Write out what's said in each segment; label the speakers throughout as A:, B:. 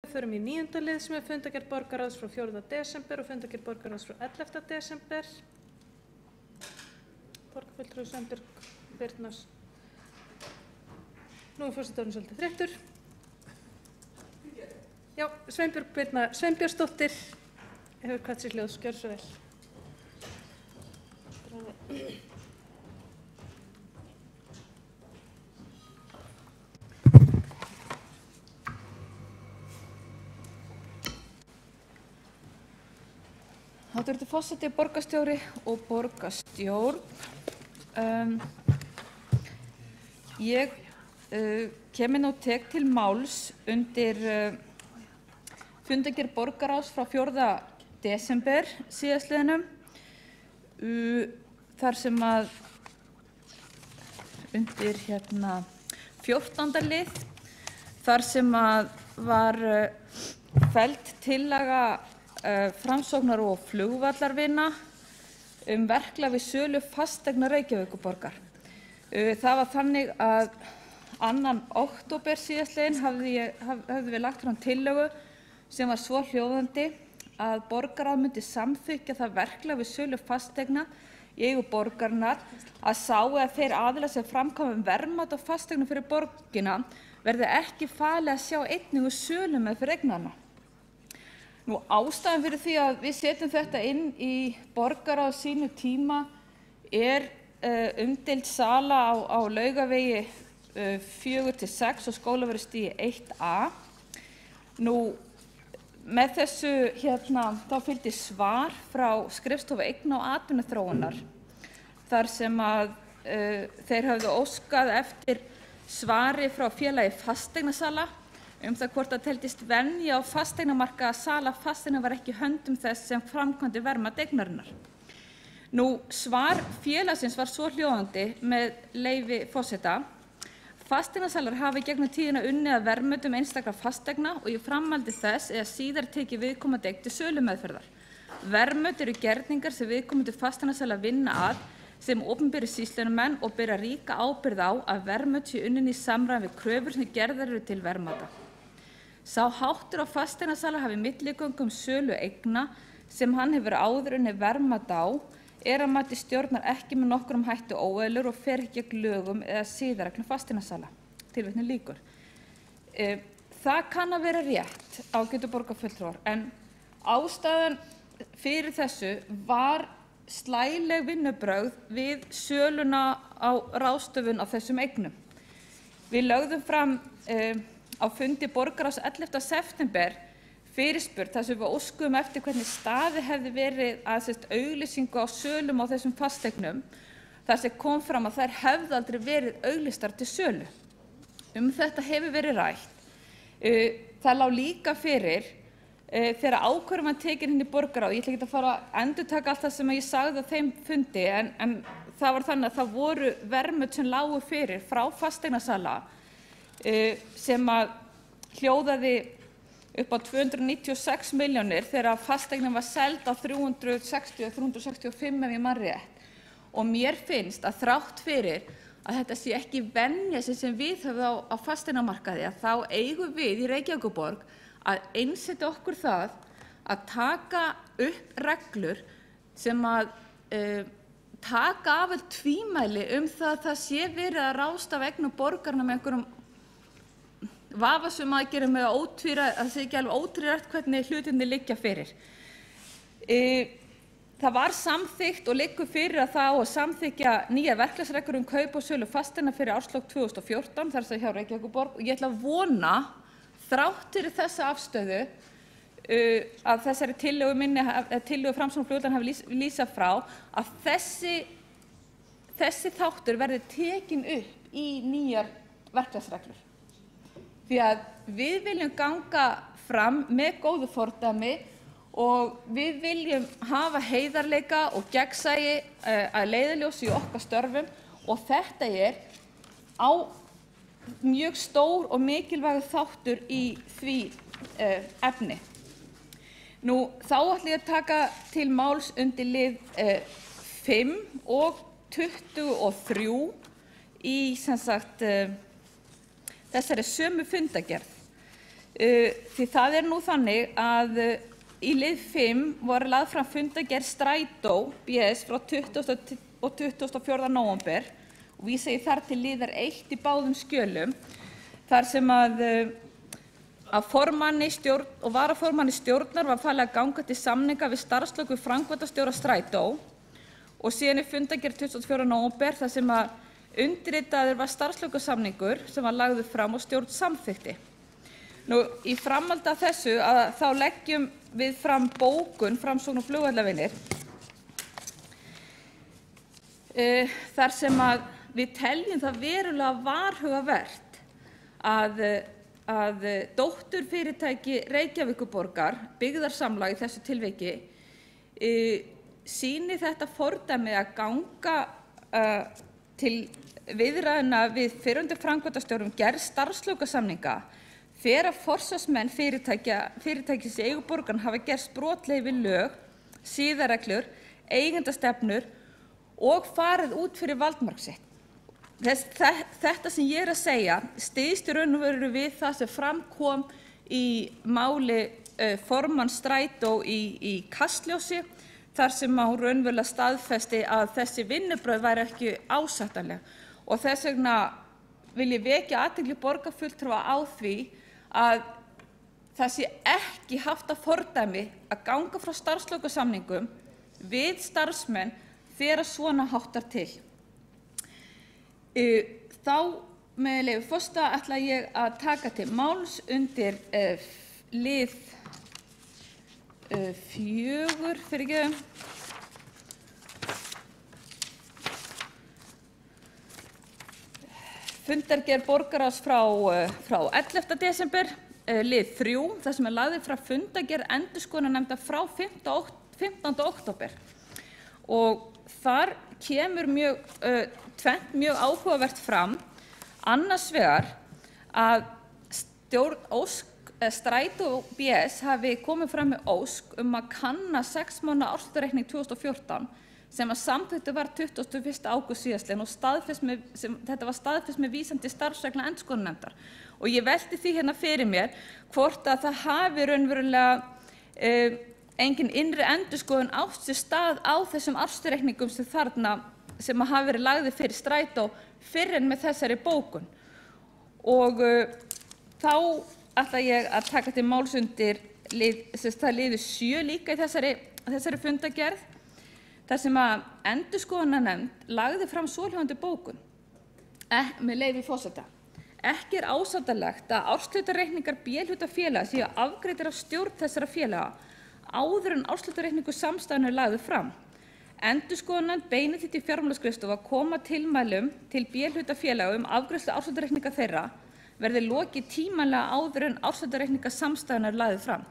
A: förum í 9. lið sem fundargerð borgarráðs frá 4. desember og fundargerð borgarráðs frá 11. desember. Borgarfulltrúi Sveinbjörg Birna. Nú forseti orðinn svolítið þreyttur. Já, Sveinbjörg Birna Sveinbjörnsdóttir hefur kvatt sér hljóðs, gjörðu svo vel.
B: Háttvirtur forseti, borgarstjóri og borgarstjórn. Ég kem inn og tek til máls undir fundargerð borgarráðs frá 4. desember síðastliðnum, þar sem að undir 14. lið, þar sem að var felld tillaga Framsóknar og flugvallarvina verklag við sölu fasteigna Reykjavíkurborgar. Það var þannig að 2. október síðastliðinn höfðum við lagt fram tillögu sem var svo hljóðandi að borgarráð myndi samþykkja það verklag við sölu fasteigna í eigu borgarinnar að sá að þeir aðilar sem framkvæma verðmat á fasteignum fyrir borgina verði ekki falið að sjá einnig sölumeðferð eignanna. Nú, ástæðan fyrir því að við setjum þetta inn í borgarráð sínu tíma umdeild sala á Laugavegi 4-6 og Skólavörðustíg 1A. Nú, með þessu þá fylgdi svar frá skrifstofu eigna- og atvinnuþróunar þar sem að þeir höfðu óskað eftir svari frá félagi fasteignasala það hvort að teldist venja á fasteignamarkaði að sala fasteigna var ekki í höndum þess sem framkvæmdi verðmat eignarinnar. Nú, svar félagsins var svo hljóðandi með leyfi forseta: fasteignasalar hafa í gegnum tíðina unnið að verðmötum einstakra fasteigna og í framhaldi þess eða síðar tekið viðkomandi eign til sölumeðferðar. Verðmöt eru gerningar sem viðkomandi fasteignasalar vinna að sem opinberir sýslumenn og bera ríka ábyrgð á að verðmöt séu unnin í samræmi við kröfur sem gerðar eru til verðmata. Sá háttur á fasteignasala hafi milligöngu sölu eigna sem hann hefur áður unnið verðmat á að mati stjórnar ekki með nokkrum hætti óeðlur og fer ekki gegn lögum eða siðareglum fasteignasala. Tilvitnun lýkur. Það kann að vera rétt, ágætu borgarfulltrúar, en ástæðan fyrir þessu var slæleg vinnubrögð við söluna á ráðstöfun á þessum eignum. Við lögðum fram á fundi borgarráðs 11. september fyrirspurn þar sem við óskuðum eftir hvernig staðið hefði verið að auglýsingu á sölum á þessum fasteignum, þar sem kom fram að þær hefðu aldrei verið auglýstar til sölu. Þetta hefur verið rætt. Það lá líka fyrir þegar ákvörðun var tekin inn í borgarráð. Ég ætla ekki að fara að endurtaka allt það sem ég sagði á þeim fundi, en það var þannig að það voru verðmöt sem lágu fyrir frá fasteignasala sem að hljóðaði upp á 296 milljónir þegar fasteignin var seld á 365 ef ég man rétt. Og mér finnst að þrátt fyrir að þetta sé ekki venja sem við höfum á fasteignamarkaði, að þá eigum við í Reykjavíkurborg að einsetja okkur það að taka upp reglur sem að taka af öll tvímæli það að það sé verið að ráðstafa eignum borgarna með einhverjum vafasömum aðgerðum eða að það sé ekki alveg ótvírætt hvernig hlutirnir liggja fyrir. Það var samþykkt og liggur fyrir að það á að samþykkja nýjar verklagsreglur kaup og sölu fasteigna fyrir árslok 2014, þar sem hjá Reykjavíkurborg, og ég ætla að vona, þrátt fyrir þessa afstöðu, að þessari tillögu Framsóknarflugvallarins hafi lýsað frá, að þessi þáttur verði tekin upp í nýjar verklagsreglur. Því að við viljum ganga fram með góðu fordæmi og við viljum hafa heiðarleika og gegnsæi að leiðarljósi í okkar störfum, og þetta á mjög stór og mikilvægur þáttur í því efni. Nú, þá ætla ég að taka til máls undir lið 5 og 23 í þessari sömu fundargerð. Því það nú þannig að í lið 5 voru lagð fram fundargerð Strætó BS frá 20. og 24. nóvember og vísa ég þar til liðar 1 í báðum skjölum, þar sem að formanni stjórn og varaformanni stjórnar var falið að ganga til samninga við starfslok við framkvæmdastjóra Strætó og síðan fundargerð 24. nóvember þar sem að undirritaður var starfslokasamningur sem var lagður fram og stjórn samþykkti. Nú, í framhaldi af þessu að þá leggjum við fram bókun Framsókn og flugvallavinir þar sem að við teljum það verulega varhugavert að dótturfyrirtæki Reykjavíkurborgar, byggðarsamlag í þessu tilviki, sýni þetta fordæmi að ganga til viðræðna við fyrrverandi framkvæmdastjórum gerð starfslokasamninga þegar forsvarsmenn fyrirtækis í eigu borgarinnar hafa gerst brotlegir við lög, siðareglur, eigendastefnur og farið út fyrir valdmark sitt. Þetta sem ég að segja styðst í raun og veru við það sem fram kom í máli formanns Strætó í Kastljósi, þar sem hún raunverulega staðfesti að þessi vinnubrögð væri ekki ásættanleg. Og þess vegna vil ég vekja athygli borgarfulltrúa á því að það sé ekki haft að fordæmi að ganga frá starfslokasamningum við starfsmenn þegar svona háttar til. Þá með leyfi forseta ætla ég að taka til máls undir lið 4 fundargerð borgarráðs frá 11. desember, lið 3, þar sem lagði frá fundargerð endurskoðunarnefndar frá 15. október. Og þar kemur tvennt mjög áhugavert fram, annars vegar að Strætó BS hafi komið fram með ósk að kanna 6 mánaða árshlutareikning 2014 sem að samþykktur var 21. ágúst síðastliðinn og þetta var staðfest með vísan til starfsreglna endurskoðunarnefndar. Og ég velti því hérna fyrir mér hvort að það hafi raunverulega engin innri endurskoðun átt sér stað á þessum árshlutareikningum sem hafa verið lagðir fyrir Strætó fyrr en með þessari bókun. Og þá ætla ég að taka til máls undir liður 7 líka í þessari fundargerð, þar sem að endurskoðunarnefnd lagði fram svohljóðandi bókun. Með leyfi forseta. Ekki ásættanlegt að árshlutareikningar B-hlutafélaga séu afgreiddir af stjórn þessara félaga áður en árshlutareikningur samstæðunnar lagður fram. Endurskoðunarnefnd beinir því til fjármálaskrifstofu að koma tilmælum til B-hlutafélaga afgreiðslu árshlutareikninga þeirra verði lokið tímanlega áður en árshlutareikningar samstæðunnar lagður fram.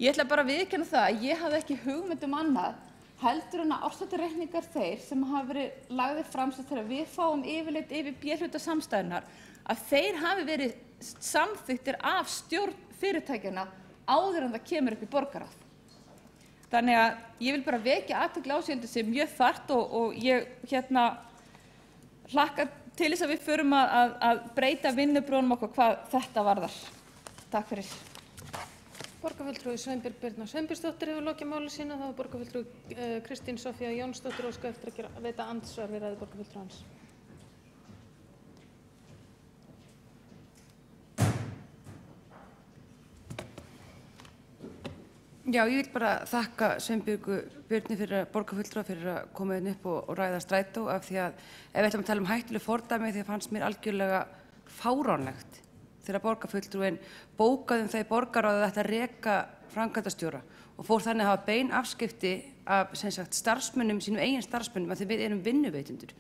B: Ég ætla bara að viðurkenna það að ég hafði ekki hugmynd annað heldur en að árshlutareikningar þeir sem hafa verið lagðir fram sem þegar við fáum yfirleitt yfir B-hluta samstæðunnar að þeir hafi verið samþykktir af stjórn fyrirtækjanna áður en það kemur upp í borgarráð. Þannig að ég vil bara vekja athygli á þessu sem mjög þarft og ég hlakka til þess að við förum að breyta vinnubrögðum okkar hvað þetta varðar. Takk fyrir.
A: Borgarfulltrúi Sveinbjörg Birna Sveinbjörnsdóttir hefur lokið máli sínu. Þá borgarfulltrúi Kristín Soffía Jónsdóttir óskað eftir að veita andsvar við ræðu borgarfulltrúans.
C: Já, ég vil bara þakka Sveinbjörgu Birni borgarfulltrúa fyrir að koma inn upp og ræða Strætó af því að ef við ætlum að tala hættuleg fordæmi því fannst mér algjörlega fáránlegt þegar borgarfulltrúinn bókaði það í borgarráði að þetta reka framkvæmdastjóra og fór þannig að hafa bein afskipti af starfsmönnum, sínum eigin starfsmönnum af því við erum vinnuveitundur.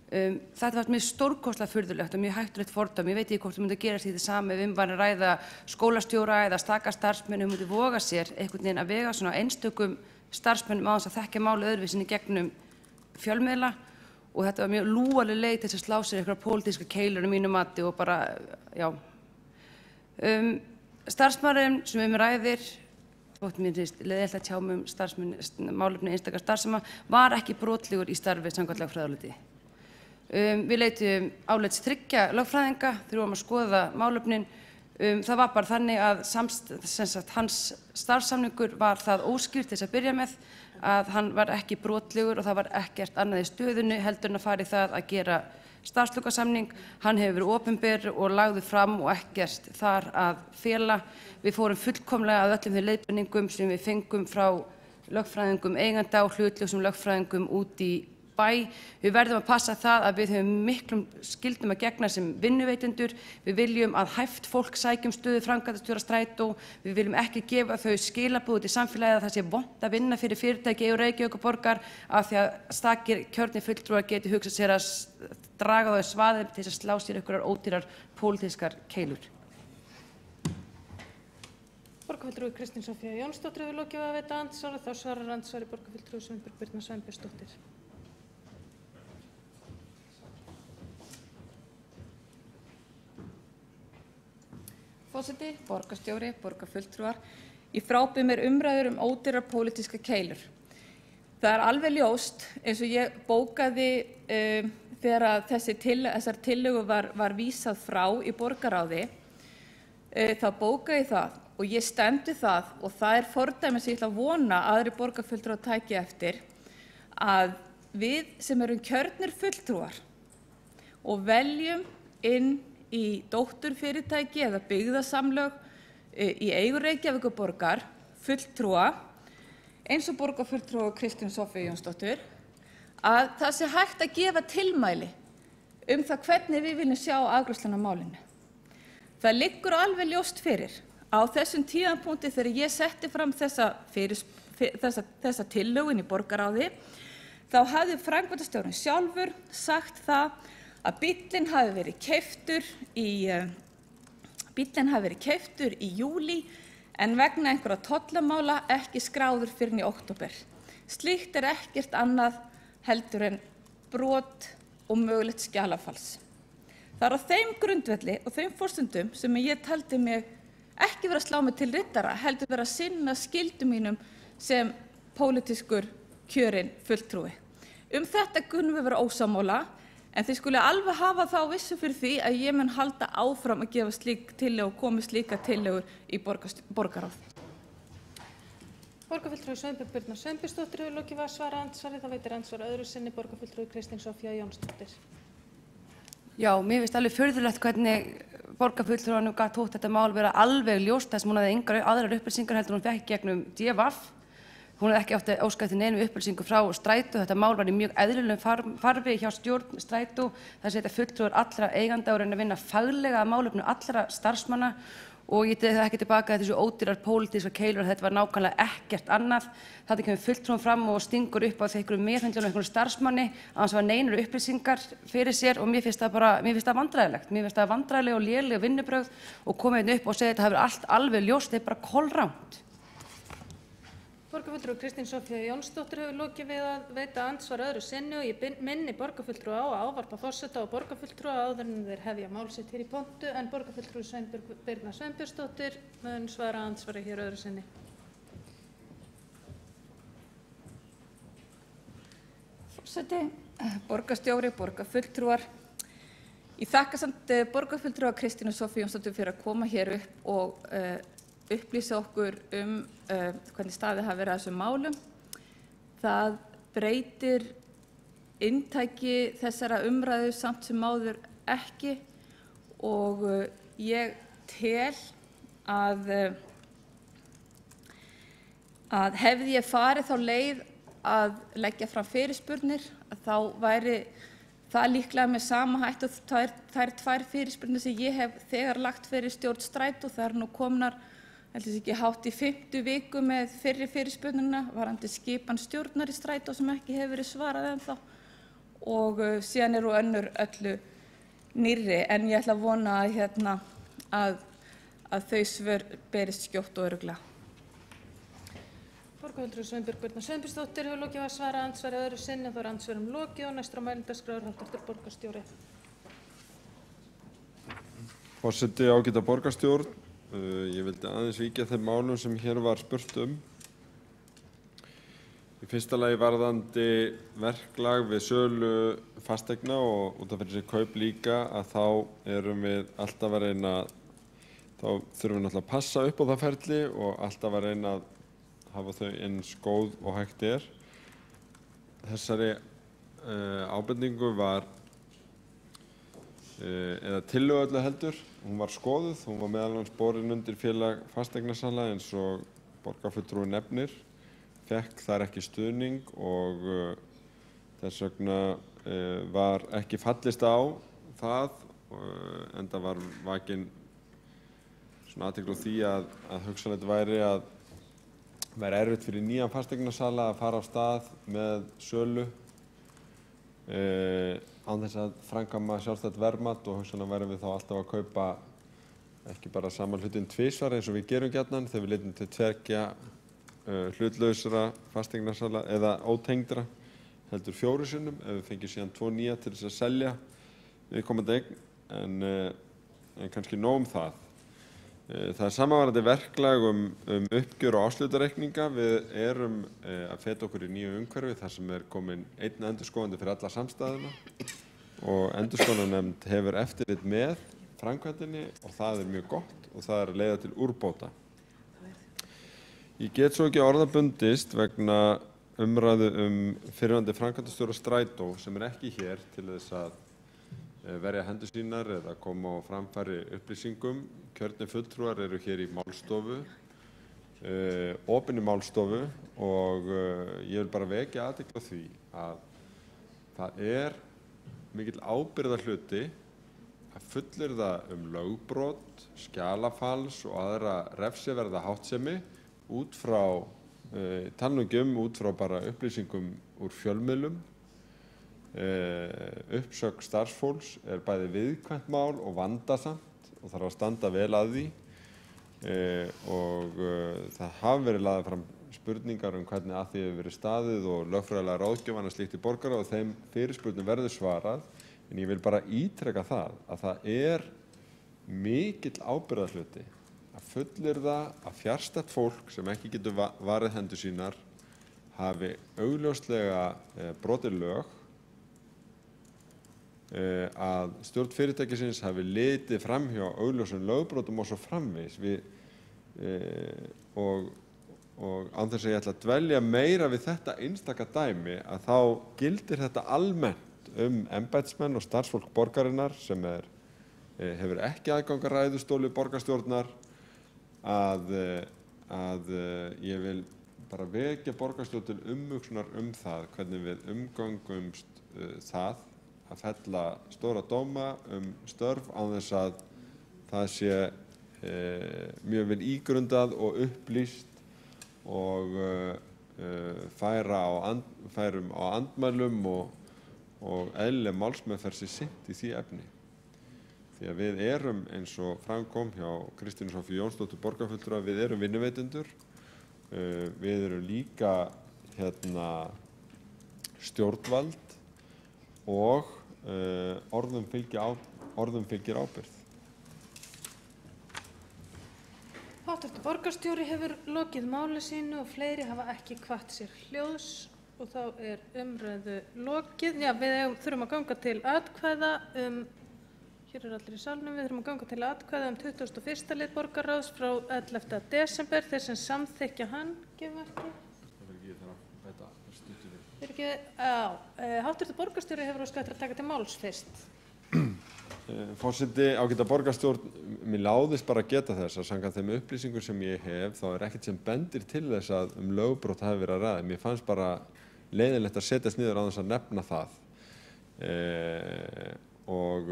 C: Þetta var mér stórkostlega furðulegt og mjög hættulegt fordæmi. Ég veit ekki hvort það myndi gerast í því sama ef var að ræða skólastjóra eða staka starfsmönnum myndi voga sér einhvern veginn að vega svona einstökum starfsmönnum á þess að þekkja máli öðruvísinni gegnum fjölmiðla og þetta var mjög lúaleg leið til þess að slá sér einhverja pólitíska keilur mínu mati og bara, já. Starfsmaðurinn sem ræðir, þótt mér finnst leiðinlegt að tjá málefni einstakra starfsema, var ekki brotlegur í starfi samkvæmt lögfræðiáliti. Við leitum álits 3 lögfræðinga þegar við vorum að skoða málefnin Það var bara þannig að hans starfssamningur var það óskýrt til þess að byrja með að hann var ekki brotlegur og það var ekkert annað í stöðunni heldur en að fara í það að gera starfslokasamning. Hann hefur verið opinber og lagður fram og ekkert þar að fela. Við fórum fullkomlega að öllum þeim leiðbeiningum sem við fengum frá lögfræðingum eiganda og hlutlausum lögfræðingum út í bæ. Við verðum að passa það að við höfum miklum skyldum að gegna sem vinnuveitendur. Við viljum að hæft fólk sækjum stöðu framkvæmdastjóra Strætó. Við viljum ekki gefa þau skilaboð út í samfélagið að það sé vont að vinna fyrir fyrirtæki og Reykjavíkurborgar af því að stakir kjörnir fulltrúar geti hugsað sér að draga þá í svaðið til að slá sér einhverjar ódýrar pólitískar keilur.
A: Borgarfulltrúi Kristín Soffía Jónsdóttir hefur lokið við að veita andsvar og þá svarar andsvari borgarfulltrúi Sveinbjörg Birna Sveinbjörnsdóttir.
B: Forseti, borgarstjóri, borgarfulltrúar, í frábið mér umræður ódýrar pólitískar keilur. Það er alveg ljóst, eins og ég bókaði þegar þessar tillögu var vísað frá í borgarráði, þá bókaði ég það og ég stend við það og það er fordæmi sem ég ætla að vona aðrir borgarfulltrúar taki eftir að við sem erum kjörnir fulltrúar og veljum inn í dótturfyrirtæki eða byggðasamlög í eigu Reykjavíkurborgar fulltrúa eins og borgarfulltrúa Kristín Soffía Jónsdóttir að það sé hægt að gefa tilmæli það hvernig við viljum sjá afgreiðsluna á málinu. Það liggur alveg ljóst fyrir á þessum tímapunkti þegar ég setti fram þessa tillögu í borgarráði þá hafði framkvæmdastjórinn sjálfur sagt það að bíllinn hafi verið keyptur í júlí en vegna einhverra tollamála ekki skráður fyrr í október. Slíkt er ekkert annað heldur en brot og mögulegt skjalafals. Það er á þeim grundvelli og þeim forsendum sem ég taldi mig ekki vera að slá mig til riddara, heldur vera að sinna skyldum mínum sem pólitískur kjörinn fulltrúi. Þetta kunum við vera ósammála, en þið skuli alveg hafa þá vissu fyrir því að ég mun halda áfram að gefa slík tillögu og komi slíkar tillögur í borgarráð.
A: Borgarfulltrúi Sveinbjörg Birna Sveinbjörnsdóttir hefur lokið við að svara andsvari. Það veitir andsvar öðru sinni borgarfulltrúi Kristín Soffía Jónsdóttir.
C: Já, mér finnst alveg furðulegt hvernig borgarfulltrúanum gat þótt þetta mál vera alveg ljóst þess að hún hafði engar aðrar upplýsingar heldur en hún fékk gegnum DVF. Hún hefði ekki átt að óska eftir neinum upplýsingu frá Strætó. Þetta mál var í mjög eðlilegum farvegi hjá stjórn Strætó. Það setja fulltrúar allra eiganda og reyna að vinna faglega að málefnum allra starfsmanna og ég dreg það ekki tilbaka þessu ódýrar pólitískar keilur að þetta var nákvæmlega ekkert annað. Þetta kemur fulltrúum fram og stingur upp á einhverjum meðhöndlun og einhverjum starfsmanni annars var neinar upplýsingar fyrir sér og mér finnst það vandræðilegt. Mér finnst það vandræðileg og léleg vinnubrögð og komið upp og segja þetta hafi allt alveg ljóst, þetta er bara kolrangt.
A: Borgarfulltrúi Kristín Soffía Jónsdóttir hefur lokið við að veita andsvar öðru sinni og ég minni borgarfulltrúa á að ávarpa forseta og borgarfulltrúa áður en þeir hefja mál sitt hér í pontu en borgarfulltrúi Sveinbjörg Birna Sveinbjörnsdóttir mun svara andsvari hér öðru sinni.
B: Forseti, borgarstjóri, borgarfulltrúar. Ég þakka samt borgarfulltrúa Kristínu Soffíu Jónsdóttur fyrir að koma hér upp og upplýsa okkur hvernig staðið hafi verið að þessum málum. Það breytir inntæki þessara umræðu samt sem áður ekki og ég tel að hefði ég farið þá leið að leggja fram fyrirspurnir þá væri það líklega með sama hætti og þær tvær fyrirspurnir sem ég hef þegar lagt fyrir stjórn Strætó. Það eru nú komnar ekki hátt í 50 viku með fyrri fyrirspurnina varðandi skipan stjórnar í Strætó sem ekki hefur verið svarað ennþá og síðan eru önnur öllu nýrri en ég ætla að vona að þau svör berist skjótt og örugglega.
A: Borgarfulltrúi Sveinbjörg Birna Sveinbjörnsdóttir hefur lokið við að svara andsvari öðru sinni og þá er andsvarum lokið og næstur á mælendaskrá er hv. borgarstjóri.
D: Forseti, ágæta borgarstjórn. Ég vildi aðeins víkja þeim málum sem hér var spurt Í fyrsta lagi varðandi verklag við sölu fasteigna og út af fyrir sig kaup líka að þá erum við alltaf að reyna að þá þurfum við náttúrulega að passa upp á það ferli og alltaf að reyna að hafa þau eins góð og hægt er. Þessari ábendingu var, eða tillögu öllu heldur, hún var skoðuð, hún var meðal annars borin undir félag fasteignasala eins og borgarfulltrúi nefnir, fékk þar ekki stuðning og þess vegna var ekki fallist á það, enda var vakin svona athygli á því að hugsanlegt væri erfitt fyrir nýjan fasteignasala að fara af stað með sölu án þess að framkvæma sjálfstætt verðmat og hugsanlega værum við þá alltaf að kaupa ekki bara saman hlutinn tvisvar eins og við gerum gjarnan þegar við leitum til tveggja hlutlausra fasteignasala eða ótengdra heldur 4 sinnum ef við fengjum síðan 2 nýja til þess að selja viðkomandi eign en kannski nóg það. Það samanvarandi verklag uppgjör og áslutareikninga. Við erum að feta okkur í nýju umhverfi þar sem komin einn endurskoðandi fyrir alla samstæðuna og endurskoðunarnefnd hefur eftirlit með framkvæmdinni og það mjög gott og það að leiða til úrbóta. Ég get svo ekki orða bundist vegna umræðu fyrrverandi framkvæmdastjóra Strætó sem ekki hér til þess að verja hendur sínar eða koma á framfæri upplýsingum. Kjörnir fulltrúar eru hér í málstofu, opinni málstofu og ég vil bara vekja athygli á því að það mikill ábyrgðarhluti að fullyrða lögbrot, skjalafals og aðra refsiverða háttsemi út frá, út frá bara upplýsingum úr fjölmiðlum. Uppsögn starfsfólks bæði viðkvæmt mál og vandasamt og þarf að standa vel að því og það hafa verið lagðar fram spurningar hvernig að því hefur verið staðið og lögfræðilega ráðgjöf slíkt í borgara og þeim fyrirspurnum verður svarað en ég vil bara ítreka það að það mikill ábyrgðarhluti að fullyrða að fjarstætt fólk sem ekki getur varið hendur sínar hafi augljóslega brotið lög að stjórn fyrirtækisins hafi litið framhjá augljósum lögbrotum og svo framvegis og án þess að ég ætla að dvelja meira við þetta einstaka dæmi að þá gildir þetta almennt embættismenn og starfsfólk borgarinnar sem hefur ekki aðgang að ræðustóli borgarstjórnar að ég vil bara vekja borgarstjórn til umhugsunar það hvernig við umgöngumst það að fella stóra dóma störf án þess að það sé mjög vel ígrundað og upplýst og færum á andmælum og eðlileg málsmeðferð sé sinnt í því efni. Því að við eins og fram kom hjá Kristínu Soffíu Jónsdóttur borgarfulltrúa, við vinnuveitendur, við líka stjórnvald og orðum fylgir ábyrgð.
A: Háttvirtur borgarstjóri hefur lokið máli sínu og fleiri hafa ekki kvatt sér hljóðs og þá umræðu lokið. Já, við þurfum að ganga til atkvæða hér allir í salnum, við þurfum að ganga til atkvæða 21. lið borgarráðs frá 11. desember. Þeir sem samþykkja hann, gefum ekki. Háttvirtur borgarstjóri hefur óskað eftir að taka til máls fyrst.
D: Forseti, ágæta borgarstjórn, mér láðist bara að geta þess að samkvæmt þeim upplýsingum sem ég hef þá ekkert sem bendir til þess að lögbrot hafi verið að ræða. Mér fannst bara leiðinlegt að setjast niður á þess að nefna það og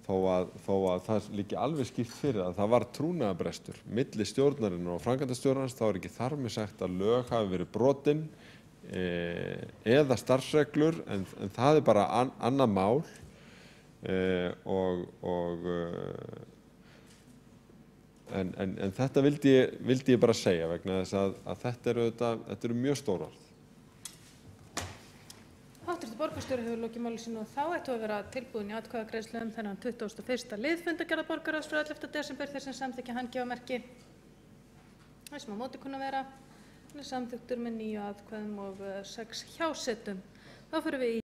D: þó að það líki alveg skýrt fyrir að það var trúnaðarbrestur milli stjórnarinnar og framkvæmdastjórans þá ekki þar með sagt að lög hafi verið brotin eða starfsreglur en það bara annað mál en þetta vildi ég bara segja vegna þess að þetta eru mjög stór orð.
A: Háttvirtur borgarstjóri hefur lokið máli sínu og þá ættu að vera tilbúin í atkvæðagreiðslu þennan 21. lið fundargerðar borgarráðs frá 11. desember. Þeir sem samþykkja hann gefa merki. Það sem á móti kunna vera. Hann samþykktur með 9 atkvæðum og 6 hjásetum. Þá förum við í